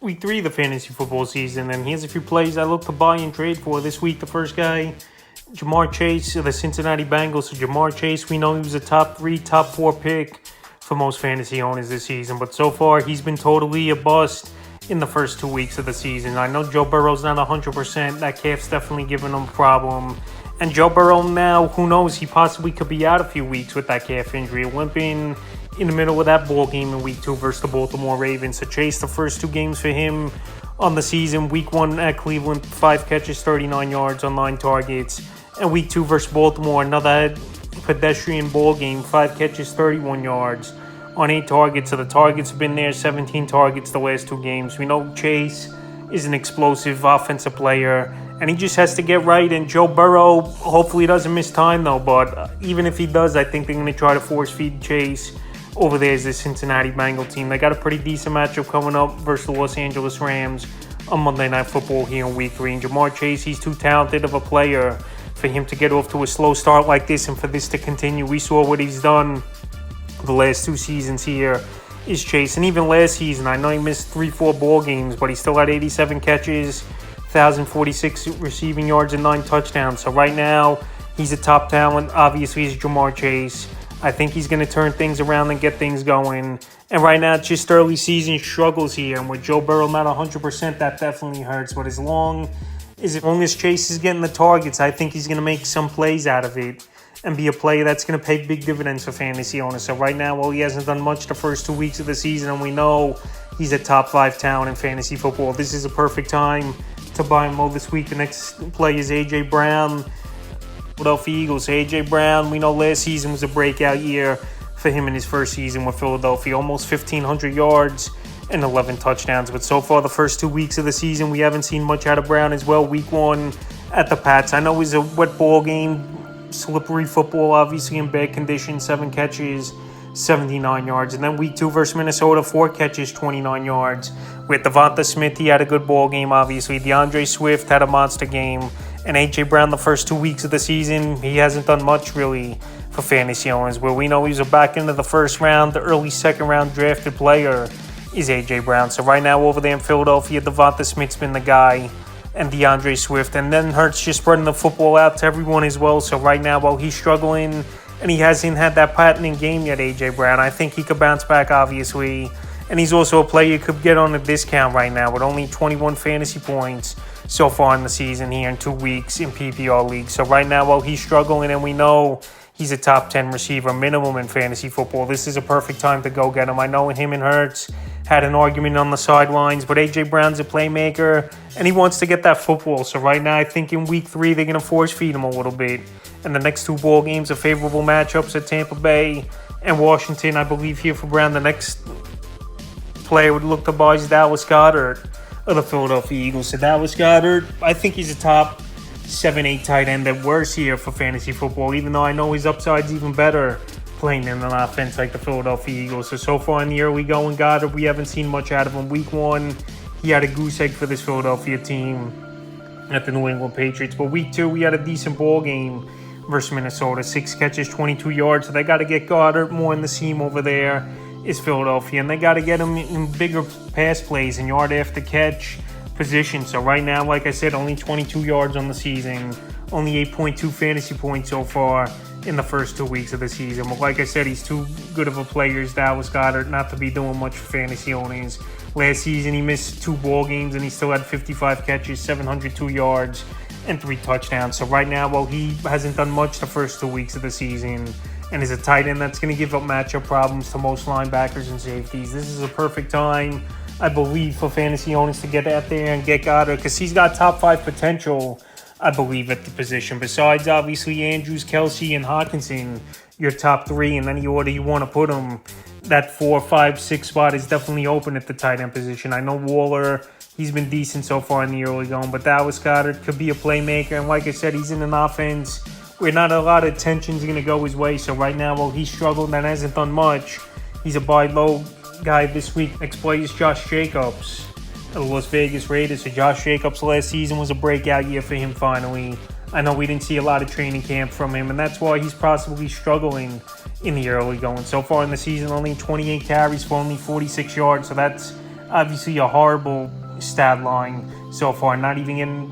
week 3 of the fantasy football season, and here's a few plays I look to buy and trade for this week. The first guy, Ja'Marr Chase of the Cincinnati Bengals. So Ja'Marr Chase, we know he was a top 3, top 4 pick for most fantasy owners this season, but so far he's been totally a bust in the first 2 weeks of the season. I know Joe Burrow's not 100%. That calf's definitely giving him a problem. And Joe Burrow now, who knows, he possibly could be out a few weeks with that calf injury, limping in the middle of that ball game in week 2 versus the Baltimore Ravens. So Chase, the first 2 games for him on the season, week 1 at Cleveland, 5 catches, 39 yards on 9 targets. And week 2 versus Baltimore, another pedestrian ball game, 5 catches, 31 yards on 8 targets. So the targets have been there, 17 targets the last 2 games. We know Chase is an explosive offensive player, and he just has to get right. And Joe Burrow hopefully doesn't miss time, though. But even if he does, I think they're going to try to force feed Chase over there as the Cincinnati Bengal team. They got a pretty decent matchup coming up versus the Los Angeles Rams on Monday Night Football here in week 3. And Ja'Marr Chase, he's too talented of a player for him to get off to a slow start like this and for this to continue. We saw what he's done the last 2 seasons here is Chase. And even last season, I know he missed 3-4 ball games, but he still had 87 catches, 1,046 receiving yards, and 9 touchdowns. So right now, he's a top talent. Obviously, he's Ja'Marr Chase. I think he's going to turn things around and get things going. And right now, it's just early season struggles here. And with Joe Burrow not 100%, that definitely hurts. But as long as Chase is getting the targets, I think he's going to make some plays out of it and be a player that's going to pay big dividends for fantasy owners. So right now, while he hasn't done much the first 2 weeks of the season, and we know he's a top 5 talent in fantasy football, this is a perfect time to buy him this week. The next play is A.J. Brown, Philadelphia Eagles. A.J. Brown, we know last season was a breakout year for him in his first season with Philadelphia. Almost 1,500 yards and 11 touchdowns. But so far, the first 2 weeks of the season, we haven't seen much out of Brown as well. Week 1 at the Pats. I know it was a wet ball game, slippery football, obviously in bad conditions, 7 catches, 79 yards. And then week 2 versus Minnesota, 4 catches, 29 yards. With Devonta Smith, he had a good ball game, obviously. DeAndre Swift had a monster game. And A.J. Brown, the first 2 weeks of the season, he hasn't done much, really, for fantasy owners. Where we know he's a back end of the first round, the early second round drafted player is A.J. Brown. So right now over there in Philadelphia, Devonta Smith's been the guy, and DeAndre Swift. And then Hurts just spreading the football out to everyone as well. So right now, while he's struggling and he hasn't had that patented game yet, A.J. Brown, I think he could bounce back, obviously. And he's also a player you could get on a discount right now with only 21 fantasy points so far in the season here in 2 weeks in PPR leagues. So right now, while he's struggling and we know he's a top 10 receiver minimum in fantasy football, this is a perfect time to go get him. I know him and Hurts had an argument on the sidelines, but A.J. Brown's a playmaker and he wants to get that football. So right now, I think in week 3, they're going to force feed him a little bit. And the next 2 ball games are favorable matchups at Tampa Bay and Washington. I believe here for Brown, the next player would look to buy is Dallas Goedert of the Philadelphia Eagles. So Dallas Goedert, I think he's a top 7-8 tight end at worst here for fantasy football, even though I know his upside's even better playing in an offense like the Philadelphia Eagles. So far in the early going, Goedert, we haven't seen much out of him. Week 1, he had a goose egg for this Philadelphia team at the New England Patriots. But week 2, we had a decent ball game versus Minnesota. 6 catches, 22 yards. So they got to get Goedert more in the seam over there is Philadelphia. And they got to get him in bigger pass plays and yard after catch position. So right now, like I said, only 22 yards on the season. Only 8.2 fantasy points so far in the first 2 weeks of the season. But like I said, he's too good of a player as Dallas Goedert not to be doing much for fantasy owners. Last season, he missed 2 ball games and he still had 55 catches, 702 yards, and 3 touchdowns. So right now, while he hasn't done much the first 2 weeks of the season and is a tight end that's going to give up matchup problems to most linebackers and safeties, this is a perfect time, I believe, for fantasy owners to get out there and get Goedert because he's got top 5 potential, I believe, at the position. Besides, obviously, Andrews, Kelsey, and Hockenson, your top 3 in any order you want to put them. That 4, 5, 6 spot is definitely open at the tight end position. I know Waller, he's been decent so far in the early going, but Dallas Goedert could be a playmaker. And like I said, he's in an offense where not a lot of attention's going to go his way. So right now, while he struggled and hasn't done much, he's a buy low guy this week. Next play is Josh Jacobs of the Las Vegas Raiders. So Josh Jacobs last season was a breakout year for him finally. I know we didn't see a lot of training camp from him, and that's why he's possibly struggling in the early going. So far in the season, only 28 carries for only 46 yards. So that's Obviously, a horrible stat line so far. Not even getting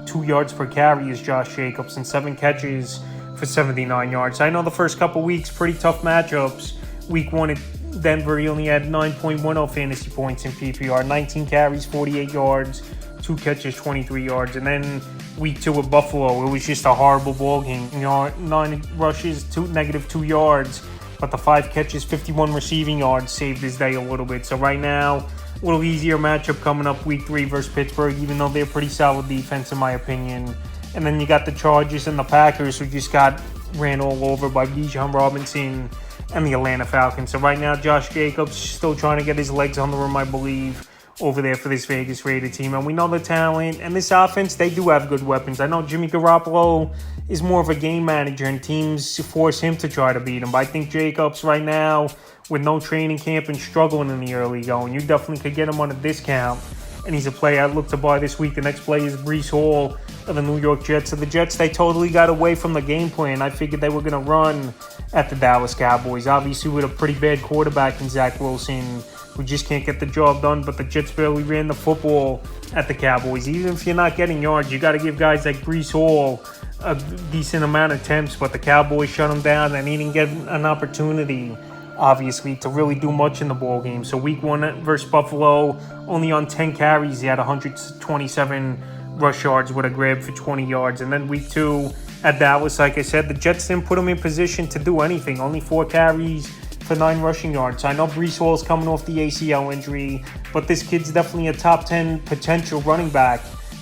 2 yards per carry is Josh Jacobs, and 7 catches for 79 yards. I know the first couple weeks, pretty tough matchups. Week 1 at Denver, he only had 9.10 fantasy points in PPR, 19 carries, 48 yards, 2 catches, 23 yards. And then week 2 with Buffalo, it was just a horrible ball game. 9 rushes, -2 yards, but the 5 catches, 51 receiving yards saved his day a little bit. So right now, a little easier matchup coming up week 3 versus Pittsburgh, even though they're pretty solid defense in my opinion. And then you got the Chargers and the Packers, who just got ran all over by Bijan Robinson and the Atlanta Falcons. So right now, Josh Jacobs still trying to get his legs on the room, I believe, over there for this Vegas Raiders team. And we know the talent. And this offense, they do have good weapons. I know Jimmy Garoppolo is more of a game manager, and teams force him to try to beat him. But I think Jacobs right now, with no training camp and struggling in the early going, you definitely could get him on a discount. And he's a player I'd look to buy this week. The next play is Breece Hall of the New York Jets. So the Jets, they totally got away from the game plan. I figured they were going to run at the Dallas Cowboys. Obviously with a pretty bad quarterback in Zach Wilson, who just can't get the job done. But the Jets barely ran the football at the Cowboys. Even if you're not getting yards, you got to give guys like Breece Hall a decent amount of attempts. But the Cowboys shut him down, and he didn't get an opportunity, obviously, to really do much in the ball game. So week 1 versus Buffalo, only on 10 carries, he had 127 rush yards with a grab for 20 yards. And then week 2 at Dallas, like I said, the Jets didn't put him in position to do anything. Only 4 carries for 9 rushing yards. I know Breece Hall is coming off the ACL injury, but this kid's definitely a top 10 potential running back,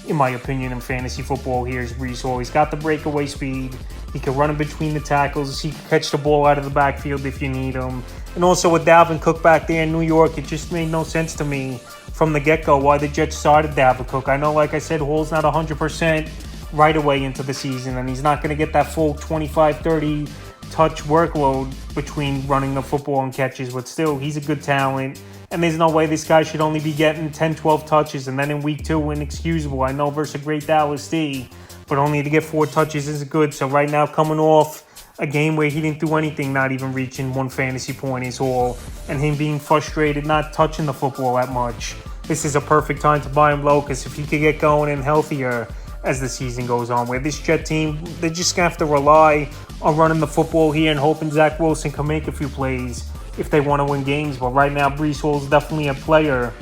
in my opinion, in fantasy football. Here's Breece Hall. He's got the breakaway speed. He can run in between the tackles. He can catch the ball out of the backfield if you need him. And also with Dalvin Cook back there in New York, it just made no sense to me from the get-go why the Jets started Dalvin Cook. I know, like I said, Hall's not 100% right away into the season, and he's not going to get that full 25-30 touch workload between running the football and catches, but still, he's a good talent. And there's no way this guy should only be getting 10, 12 touches. And then in week 2, inexcusable. I know versus a great Dallas D, but only to get 4 touches is good. So right now, coming off a game where he didn't do anything, not even reaching 1 fantasy point is all, and him being frustrated, not touching the football that much, this is a perfect time to buy him low, because if he could get going and healthier as the season goes on, where this Jet team, they're just going to have to rely on running the football here and hoping Zach Wilson can make a few plays if they want to win games. But right now, Breece Hall is definitely a player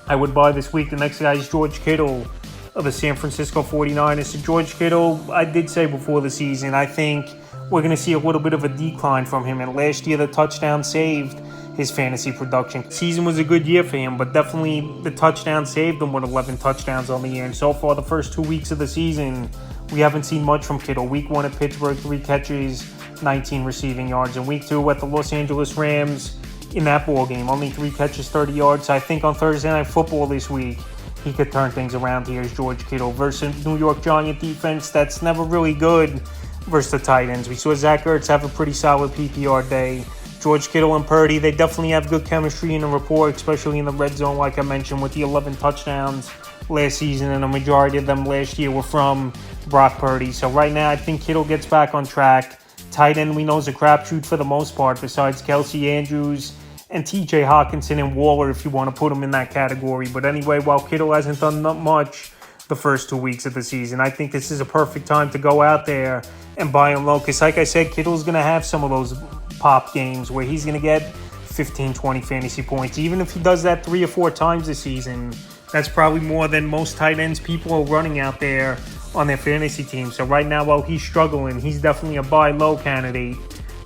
I would buy this week. The next guy is George Kittle of the San Francisco 49ers. So George Kittle, I did say before the season, I think we're going to see a little bit of a decline from him. And last year, the touchdown saved his fantasy production. Season was a good year for him, but definitely the touchdown saved him with 11 touchdowns on the year. And so far, the first 2 weeks of the season, we haven't seen much from Kittle. Week 1 at Pittsburgh, 3 catches, 19 receiving yards. And week 2 at the Los Angeles Rams, in that ball game, only 3 catches, 30 yards. I think on Thursday Night Football this week, he could turn things around. Here's George Kittle versus New York Giant defense that's never really good versus the tight ends. We saw Zach Ertz have a pretty solid PPR day. George Kittle and Purdy, they definitely have good chemistry and a rapport, especially in the red zone, like I mentioned, with the 11 touchdowns last season, and a majority of them last year were from Brock Purdy. So right now, I think Kittle gets back on track. Tight end, we know, is a crapshoot for the most part, besides Kelsey Andrews and TJ Hawkinson and Waller, if you want to put them in that category. But anyway, while Kittle hasn't done much the first 2 weeks of the season, I think this is a perfect time to go out there and buy him low. Because like I said, Kittle's going to have some of those pop games where he's going to get 15, 20 fantasy points. Even if he does that 3 or 4 times this season, that's probably more than most tight ends people are running out there on their fantasy team. So right now, while he's struggling, he's definitely a buy low candidate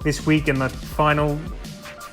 this week. And the final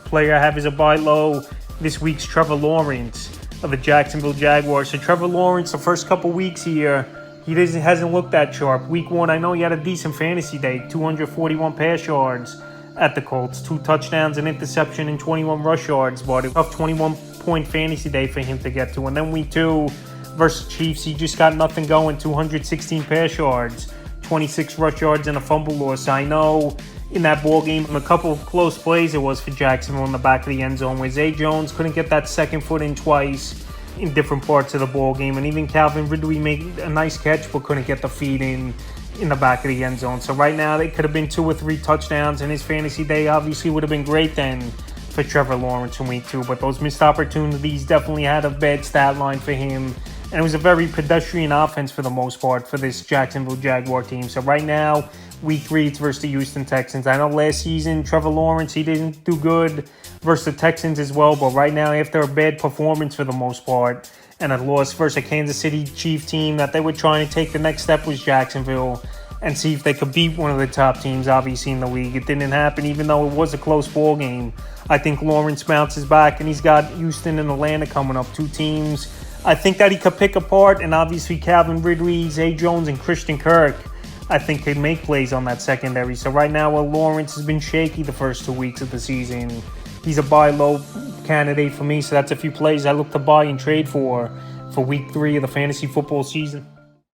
player I have is a buy low this week's Trevor Lawrence of the Jacksonville Jaguars. So Trevor Lawrence, the first couple weeks here, he hasn't looked that sharp. Week 1, I know he had a decent fantasy day, 241 pass yards at the Colts, 2 touchdowns, an interception, and 21 rush yards, but a tough 21-point fantasy day for him to get to. And then week 2 versus Chiefs, he just got nothing going, 216 pass yards, 26 rush yards, and a fumble loss. I know in that ball game, a couple of close plays it was for Jacksonville in the back of the end zone, where Zay Jones couldn't get that second foot in twice in different parts of the ball game, and even Calvin Ridley made a nice catch but couldn't get the feed in the back of the end zone. So right now, they could have been 2 or 3 touchdowns, and his fantasy day obviously would have been great then for Trevor Lawrence in week 2. But those missed opportunities definitely had a bad stat line for him. And it was a very pedestrian offense for the most part for this Jacksonville Jaguar team. So right now, week 3, it's versus the Houston Texans. I know last season, Trevor Lawrence, he didn't do good versus the Texans as well. But right now, after a bad performance for the most part, and a loss versus a Kansas City Chief team that they were trying to take the next step was Jacksonville and see if they could beat one of the top teams, obviously, in the league. It didn't happen, even though it was a close ball game. I think Lawrence bounces back, and he's got Houston and Atlanta coming up, 2 teams I think that he could pick apart, and obviously Calvin Ridley, Zay Jones, and Christian Kirk, I think could make plays on that secondary. So right now, Lawrence has been shaky the first 2 weeks of the season. He's a buy low candidate for me, so that's a few plays I look to buy and trade for week 3 of the fantasy football season.